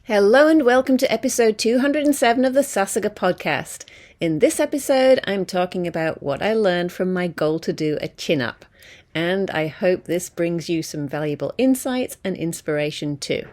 Hello and welcome to episode 207 of the Sasuga podcast. In this episode, I'm talking about what I learned from my goal to do a chin-up. And I hope this brings you some valuable insights and inspiration too.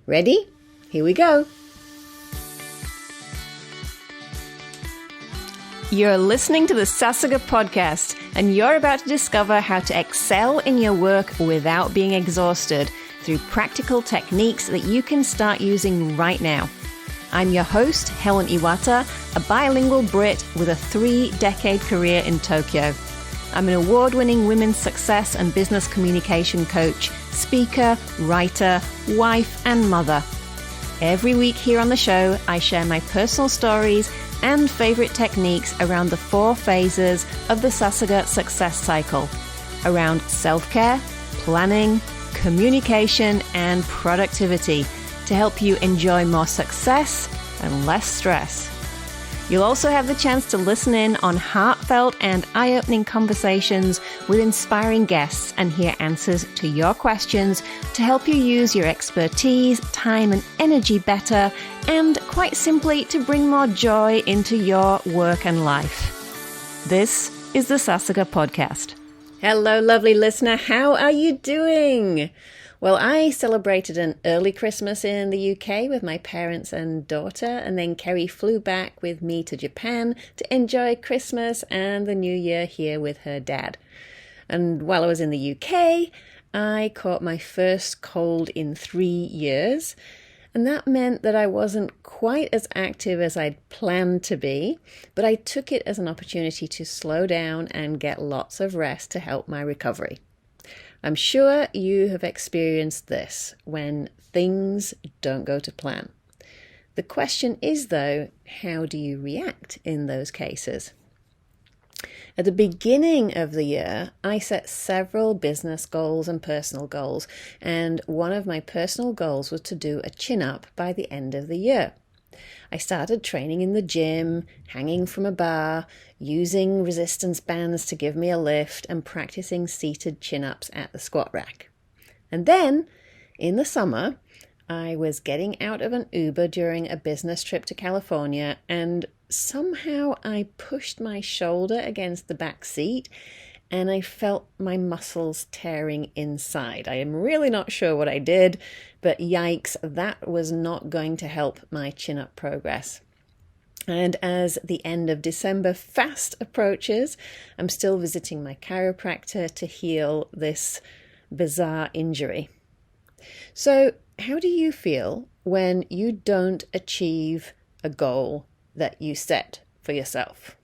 Ready? Here we go. You're listening to the Sasuga podcast, and you're about to discover how to excel in your work without being exhausted through practical techniques that you can start using right now. I'm your host, Helen Iwata, a bilingual Brit with a 3-decade career in Tokyo. I'm an award-winning women's success and business communication coach, speaker, writer, wife, and mother. Every week here on the show, I share my personal stories and favorite techniques around the 4 phases of the Sasuga success cycle, around self-care, planning, communication, and productivity to help you enjoy more success and less stress. You'll also have the chance to listen in on heartfelt and eye-opening conversations with inspiring guests and hear answers to your questions to help you use your expertise, time, and energy better, and quite simply to bring more joy into your work and life. This is the Sasuga podcast. Hello, lovely listener. How are you doing? Well, I celebrated an early Christmas in the UK with my parents and daughter, and then Kerry flew back with me to Japan to enjoy Christmas and the New Year here with her dad. And while I was in the UK, I caught my first cold in 3 years, and that meant that I wasn't quite as active as I'd planned to be, but I took it as an opportunity to slow down and get lots of rest to help my recovery. I'm sure you have experienced this when things don't go to plan. The question is, though, how do you react in those cases? At the beginning of the year, I set several business goals and personal goals, and one of my personal goals was to do a chin-up by the end of the year. I started training in the gym, hanging from a bar, using resistance bands to give me a lift, and practicing seated chin-ups at the squat rack. And then, in the summer, I was getting out of an Uber during a business trip to California, and somehow I pushed my shoulder against the back seat and I felt my muscles tearing inside. I am really not sure what I did, but yikes, that was not going to help my chin-up progress. And as the end of December fast approaches, I'm still visiting my chiropractor to heal this bizarre injury. So, how do you feel when you don't achieve a goal that you set for yourself?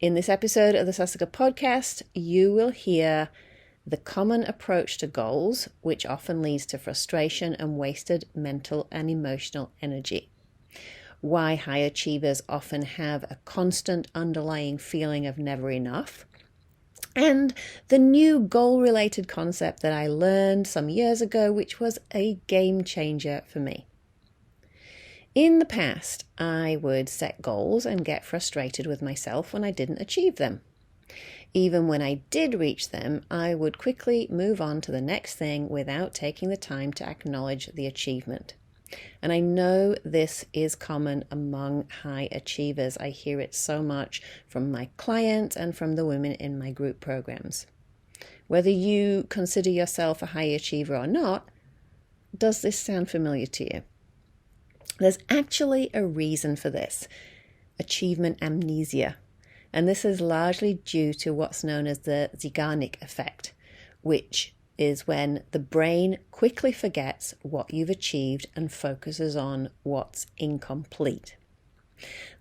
In this episode of the Sasuga podcast, you will hear the common approach to goals, which often leads to frustration and wasted mental and emotional energy. Why high achievers often have a constant underlying feeling of never enough. And the new goal-related concept that I learned some years ago, which was a game changer for me. In the past, I would set goals and get frustrated with myself when I didn't achieve them. Even when I did reach them, I would quickly move on to the next thing without taking the time to acknowledge the achievement. And I know this is common among high achievers. I hear it so much from my clients and from the women in my group programs. Whether you consider yourself a high achiever or not, does this sound familiar to you? There's actually a reason for this: achievement amnesia. And this is largely due to what's known as the Zeigarnik effect, which is when the brain quickly forgets what you've achieved and focuses on what's incomplete.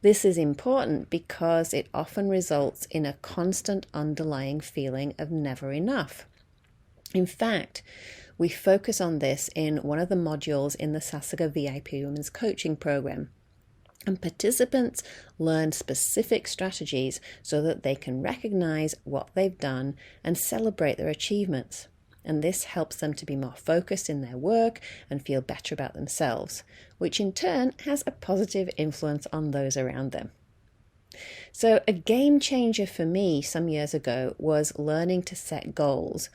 This is important because it often results in a constant underlying feeling of never enough. In fact, we focus on this in one of the modules in the Sasuga VIP Women's Coaching Program. And participants learn specific strategies so that they can recognize what they've done and celebrate their achievements. And this helps them to be more focused in their work and feel better about themselves, which in turn has a positive influence on those around them. So a game changer for me some years ago was learning to set goals,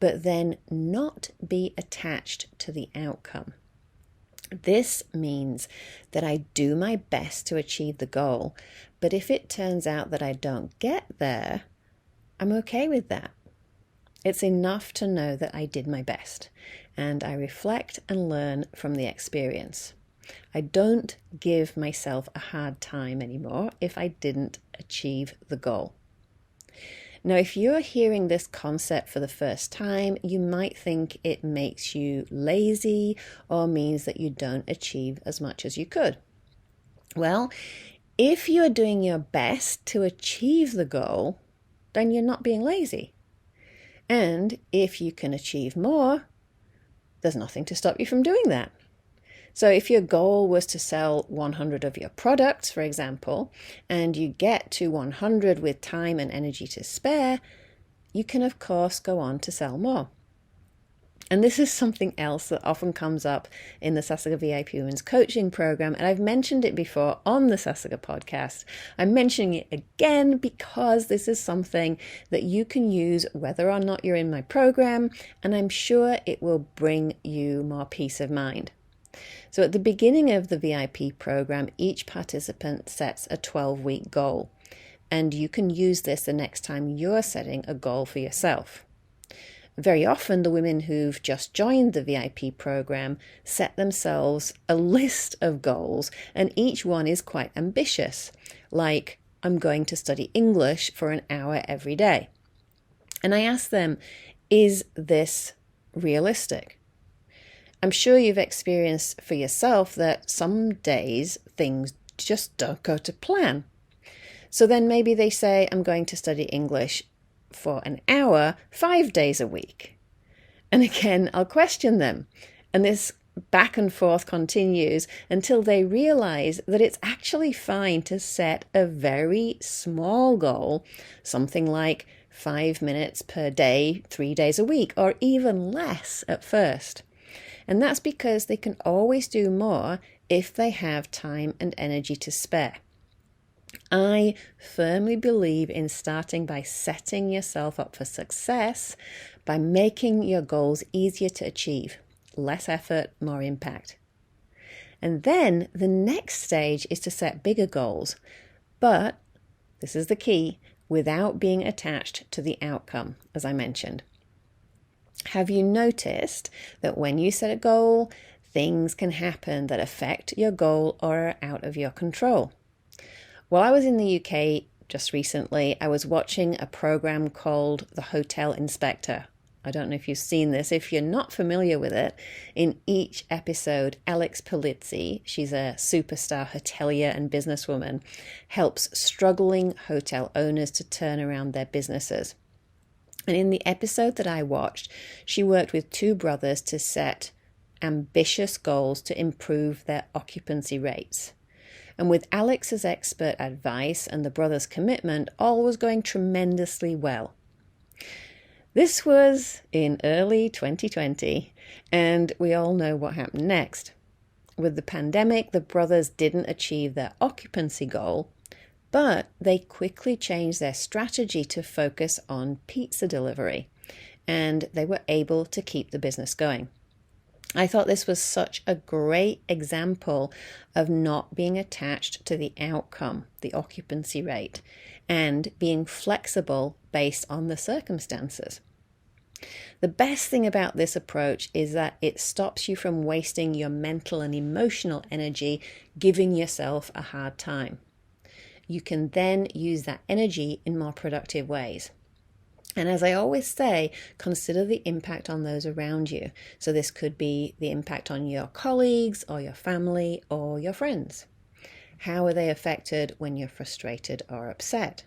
but then not be attached to the outcome. This means that I do my best to achieve the goal, but if it turns out that I don't get there, I'm okay with that. It's enough to know that I did my best, and I reflect and learn from the experience. I don't give myself a hard time anymore if I didn't achieve the goal. Now, if you're hearing this concept for the first time, you might think it makes you lazy or means that you don't achieve as much as you could. Well, if you're doing your best to achieve the goal, then you're not being lazy. And if you can achieve more, there's nothing to stop you from doing that. So if your goal was to sell 100 of your products, for example, and you get to 100 with time and energy to spare, you can of course go on to sell more. And this is something else that often comes up in the Sasuga VIP Women's Coaching Program, and I've mentioned it before on the Sasuga podcast. I'm mentioning it again because this is something that you can use whether or not you're in my program, and I'm sure it will bring you more peace of mind. So at the beginning of the VIP program, each participant sets a 12-week goal, and you can use this the next time you're setting a goal for yourself. Very often, the women who've just joined the VIP program set themselves a list of goals, and each one is quite ambitious, like, I'm going to study English for an hour every day. And I ask them, is this realistic? I'm sure you've experienced for yourself that some days things just don't go to plan. So then maybe they say, I'm going to study English for an hour, 5 days a week. And again, I'll question them. And this back and forth continues until they realize that it's actually fine to set a very small goal, something like 5 minutes per day, 3 days a week, or even less at first. And that's because they can always do more if they have time and energy to spare. I firmly believe in starting by setting yourself up for success by making your goals easier to achieve. Less effort, more impact. And then the next stage is to set bigger goals. But, this is the key, without being attached to the outcome, as I mentioned. Have you noticed that when you set a goal, things can happen that affect your goal or are out of your control? While I was in the UK just recently, I was watching a program called The Hotel Inspector. I don't know if you've seen this. If you're not familiar with it, in each episode, Alex Polizzi, she's a superstar hotelier and businesswoman, helps struggling hotel owners to turn around their businesses. And in the episode that I watched, she worked with two brothers to set ambitious goals to improve their occupancy rates. And with Alex's expert advice and the brothers' commitment, all was going tremendously well. This was in early 2020, and we all know what happened next. With the pandemic, the brothers didn't achieve their occupancy goal, but they quickly changed their strategy to focus on pizza delivery, and they were able to keep the business going. I thought this was such a great example of not being attached to the outcome, the occupancy rate, and being flexible based on the circumstances. The best thing about this approach is that it stops you from wasting your mental and emotional energy giving yourself a hard time. You can then use that energy in more productive ways. And as I always say, consider the impact on those around you. So this could be the impact on your colleagues or your family or your friends. How are they affected when you're frustrated or upset?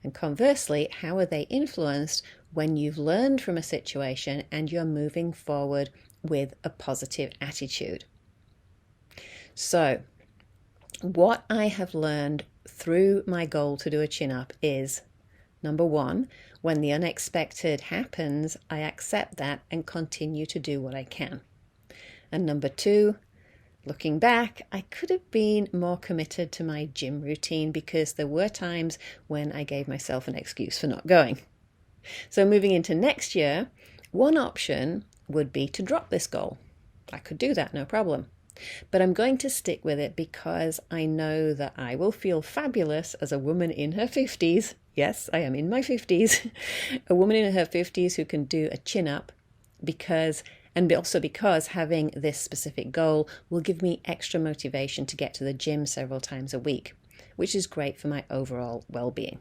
And conversely, how are they influenced when you've learned from a situation and you're moving forward with a positive attitude? So, what I have learned through my goal to do a chin-up is, number one, when the unexpected happens, I accept that and continue to do what I can. And number two, looking back, I could have been more committed to my gym routine because there were times when I gave myself an excuse for not going. So moving into next year, one option would be to drop this goal. I could do that, no problem. But I'm going to stick with it because I know that I will feel fabulous as a woman in her 50s. Yes, I am in my 50s. A woman in her 50s who can do a chin-up because having this specific goal will give me extra motivation to get to the gym several times a week, which is great for my overall well-being.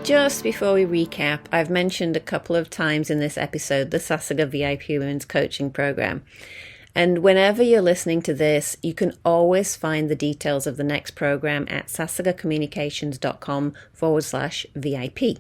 Just before we recap, I've mentioned a couple of times in this episode the Sasuga VIP Women's Coaching Program. And whenever you're listening to this, you can always find the details of the next program at sasugacommunications.com/VIP.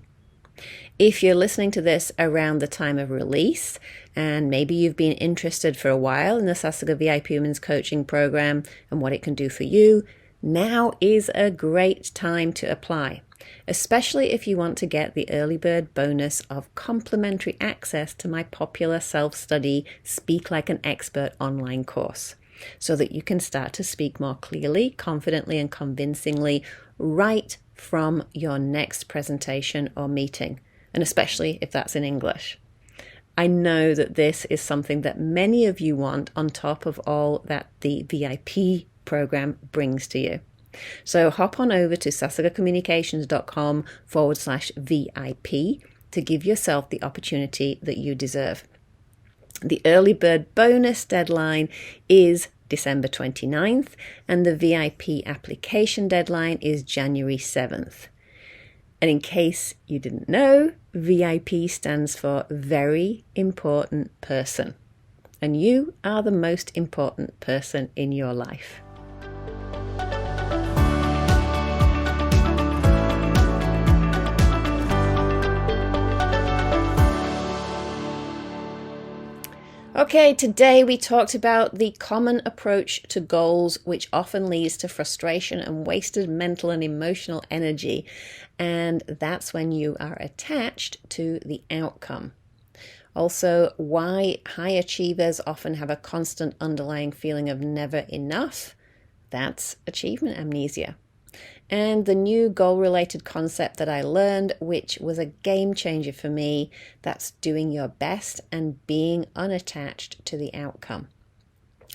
If you're listening to this around the time of release, and maybe you've been interested for a while in the Sasuga VIP Women's Coaching Program and what it can do for you, now is a great time to apply, especially if you want to get the early bird bonus of complimentary access to my popular self-study Speak Like an Expert online course, so that you can start to speak more clearly, confidently, and convincingly right from your next presentation or meeting, and especially if that's in English. I know that this is something that many of you want on top of all that the VIP program brings to you. So hop on over to sasugacommunications.com/VIP to give yourself the opportunity that you deserve. The early bird bonus deadline is December 29th, and the VIP application deadline is January 7th. And in case you didn't know, VIP stands for Very Important Person. And you are the most important person in your life. Okay, today we talked about the common approach to goals, which often leads to frustration and wasted mental and emotional energy. And that's when you are attached to the outcome. Also, why high achievers often have a constant underlying feeling of never enough. That's achievement amnesia. And the new goal-related concept that I learned, which was a game changer for me, that's doing your best and being unattached to the outcome.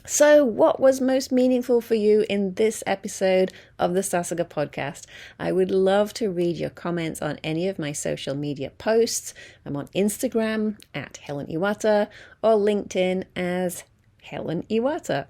So what was most meaningful for you in this episode of the Sasuga podcast? I would love to read your comments on any of my social media posts. I'm on Instagram at Helen Iwata or LinkedIn as Helen Iwata.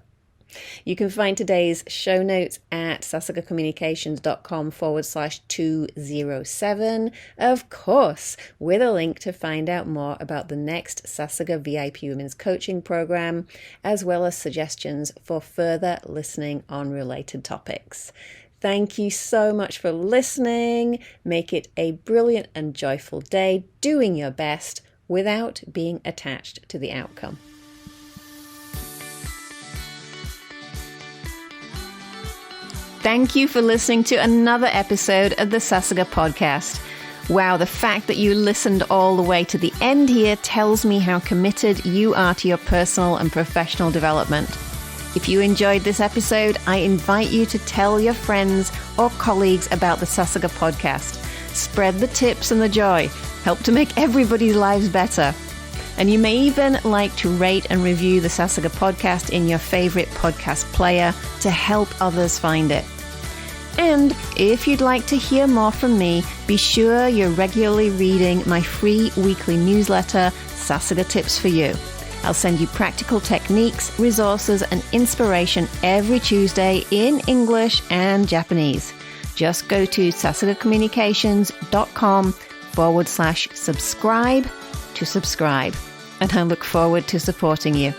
You can find today's show notes at sasugacommunications.com/207, of course, with a link to find out more about the next Sasuga VIP Women's Coaching Program, as well as suggestions for further listening on related topics. Thank you so much for listening. Make it a brilliant and joyful day, doing your best without being attached to the outcome. Thank you for listening to another episode of the Sasuga podcast. Wow, the fact that you listened all the way to the end here tells me how committed you are to your personal and professional development. If you enjoyed this episode, I invite you to tell your friends or colleagues about the Sasuga podcast. Spread the tips and the joy. Help to make everybody's lives better. And you may even like to rate and review the Sasuga podcast in your favorite podcast player to help others find it. And if you'd like to hear more from me, be sure you're regularly reading my free weekly newsletter, Sasuga Tips for You. I'll send you practical techniques, resources, and inspiration every Tuesday in English and Japanese. Just go to sasugacommunications.com/subscribe to subscribe. And I look forward to supporting you.